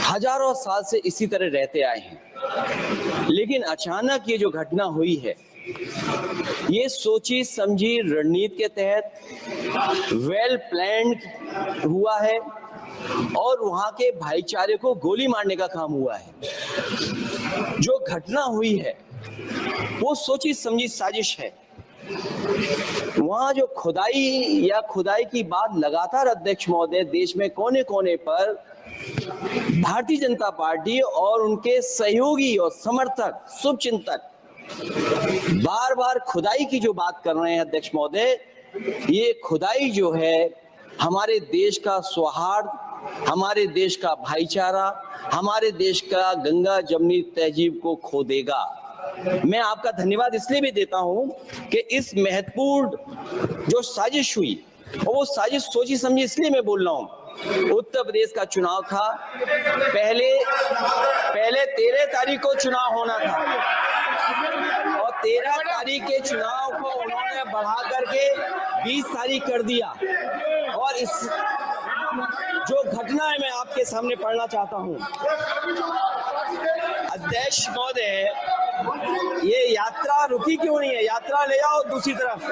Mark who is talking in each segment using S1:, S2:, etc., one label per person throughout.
S1: हजारों साल से इसी तरह रहते आए हैं, लेकिन अचानक ये जो घटना हुई है, ये सोची समझी रणनीति के तहत वेल प्लान्ड हुआ है और वहां के भाईचारे को गोली मारने का काम हुआ है। जो घटना हुई है वो सोची समझी साजिश है। वहां जो खुदाई की बात लगातार अध्यक्ष महोदय देश में कोने कोने पर भारतीय जनता पार्टी और उनके सहयोगी और समर्थक शुभचिंतक बार बार खुदाई की जो बात कर रहे हैं अध्यक्ष महोदय, ये खुदाई जो है हमारे देश का सौहार्द, हमारे देश का भाईचारा, हमारे देश का गंगा जमनी तहजीब को खो देगा। मैं आपका धन्यवाद इसलिए भी देता हूं कि इस महत्वपूर्ण जो साजिश हुई, और वो साजिश सोची समझी इसलिए मैं बोल रहा हूं। उत्तर प्रदेश का चुनाव था, पहले 13 तारीख को चुनाव होना था और 13 तारीख के चुनाव को उन्होंने बढ़ा करके 20 तारीख कर दिया। और इस जो घटना है मैं आपके सामने पढ़ना चाहता हूं। अध्यक्ष महोदय, ये यात्रा रुकी क्यों नहीं है? यात्रा ले जाओ दूसरी तरफ।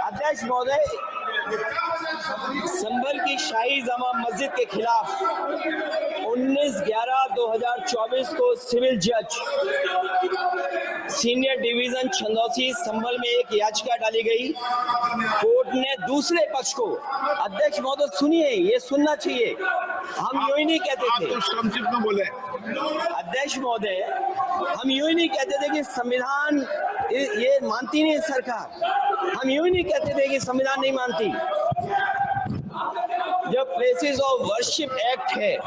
S1: अध्यक्ष महोदय, संभल की शाही जामा मस्जिद के खिलाफ 19/11/2024 को सिविल जज सीनियर डिवीजन छंदौसी संभल में एक याचिका डाली गई। कोर्ट ने दूसरे पक्ष को, अध्यक्ष महोदय सुनिए, ये सुनना चाहिए, हम यूं ही नहीं कहते थे,
S2: संक्षिप्त में बोले।
S1: अध्यक्ष महोदय, हम यूं ही नहीं कहते थे कि संविधान ये मानती नहीं सरकार, हम यूं ही नहीं कहते थे कि संविधान नहीं मानती। जब प्लेसेस ऑफ वर्शिप एक्ट है,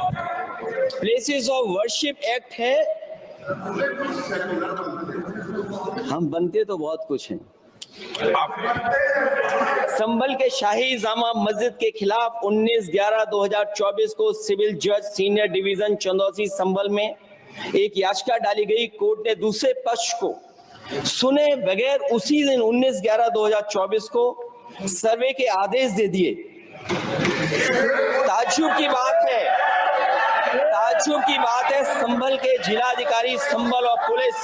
S1: प्लेसेस ऑफ वर्शिप एक्ट है, हम बनते तो बहुत कुछ हैं। संभल के शाही जामा मस्जिद के खिलाफ 19/11/2024 को सिविल जज सीनियर डिवीजन चंदौसी संभल में एक याचिका डाली गई। कोर्ट ने दूसरे पक्ष को सुने बगैर उसी दिन 19/11/2024 को सर्वे के आदेश दे दिए। ताज्जुब की बात है, संभल के जिलाधिकारी संभल और पुलिस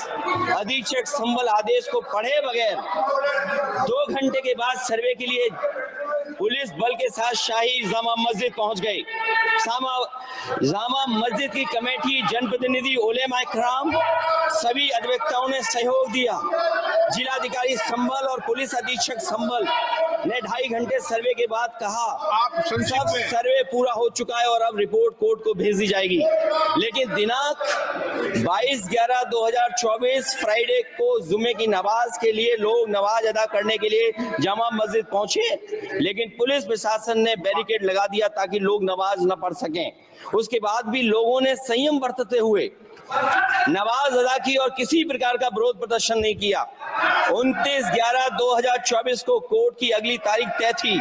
S1: अधीक्षक संभल आदेश को पढ़े बगैर 2 घंटे के बाद सर्वे के लिए पुलिस बल के साथ शाही जामा मस्जिद पहुंच गए। जामा मस्जिद की कमेटी, जनप्रतिनिधि, उलेमा इकराम, सभी अधिवक्ताओं ने सहयोग दिया। जिलाधिकारी संभल और पुलिस अधीक्षक संभल ने 2.5 घंटे सर्वे के बाद कहा सब सर्वे पूरा हो चुका है और अब रिपोर्ट कोर्ट को भेज दी जाएगी। लेकिन दिनांक 22/11/2024 फ्राइडे को जुमे की नमाज के लिए लोग नमाज अदा करने के लिए जामा मस्जिद पहुंचे, लेकिन पुलिस प्रशासन ने बैरिकेड लगा दिया ताकि लोग नमाज न पढ़ सकें। उसके बाद भी लोगों ने संयम बरतते हुए नमाज अदा की और किसी प्रकार का विरोध प्रदर्शन नहीं किया। 29/11/2024 को कोर्ट की अगली तारीख तय थी।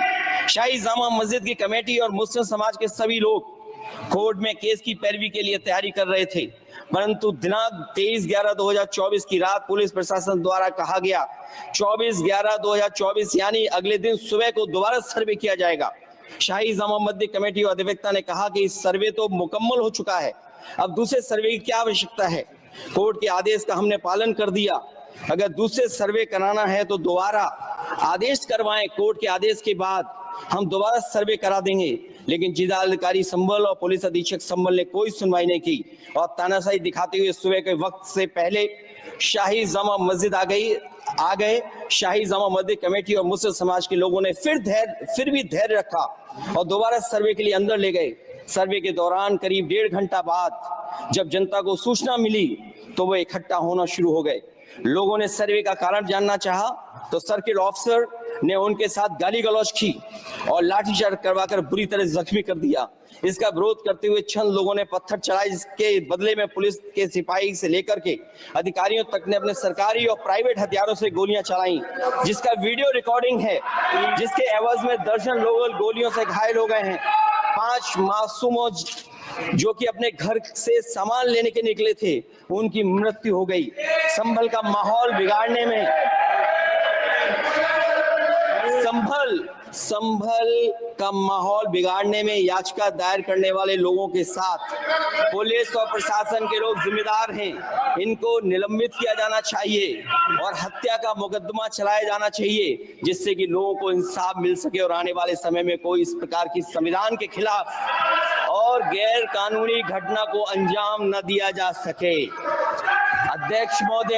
S1: शाही जामा मस्जिद की कमेटी और मुस्लिम समाज के सभी लोग कोर्ट में केस की पैरवी के लिए तैयारी कर रहे थे, परंतु दिनांक 23/11/2024 की रात पुलिस प्रशासन द्वारा कहा गया 24/11/2024 यानी अगले दिन सुबह को दोबारा सर्वे किया जाएगा। शाही जामा मस्जिद कमेटी और अधिवक्ता ने कहा कि इस सर्वे तो मुकम्मल हो चुका है, अब दूसरे सर्वे की क्या आवश्यकता है? कोर्ट के आदेश का हमने पालन कर दिया। अगर दूसरे सर्वे कराना है तो दोबारा आदेश करवाएं, कोर्ट के आदेश के बाद हम दोबारा सर्वे करा देंगे। लेकिन जिलाधिकारी संभल और पुलिस अधीक्षक संभल ने कोई सुनवाई नहीं की और तानाशाही दिखाते हुए सुबह के वक्त से पहले शाही जामा मस्जिद आ गए। शाही जामा मस्जिद कमेटी और मुस्लिम समाज के लोगों ने फिर भी धैर्य रखा और दोबारा सर्वे के लिए अंदर ले गए। सर्वे के दौरान करीब 1.5 घंटा बाद जब जनता को सूचना मिली तो वो इकट्ठा होना शुरू हो गए। लोगों ने सर्वे का कारण जानना चाहा तो सर्किल ऑफिसर ने उनके साथ गाली गलौज की और लाठीचार्ज करवाकर बुरी तरह जख्मी कर दिया। इसका विरोध करते हुए चंद लोगों ने पत्थर चलाए, जिसके बदले में पुलिस के सिपाही से लेकर के अधिकारियों तक ने अपने सरकारी और प्राइवेट हथियारों से गोलियां चलाई, जिसका वीडियो रिकॉर्डिंग है, जिसके एवज में दर्जन लोग गोलियों से घायल हो गए हैं। 5 मासूमों जो कि अपने घर से सामान लेने के निकले थे, उनकी मृत्यु हो गई। संभल का माहौल बिगाड़ने में संभल का माहौल बिगाड़ने में याचिका दायर करने वाले लोगों के साथ पुलिस और प्रशासन के लोग जिम्मेदार हैं। इनको निलंबित किया जाना चाहिए और हत्या का मुकदमा चलाया जाना चाहिए, जिससे कि लोगों को इंसाफ मिल सके और आने वाले समय में कोई इस प्रकार की संविधान के खिलाफ और गैर कानूनी घटना को अंजाम न दिया जा सके। अध्यक्ष महोदय,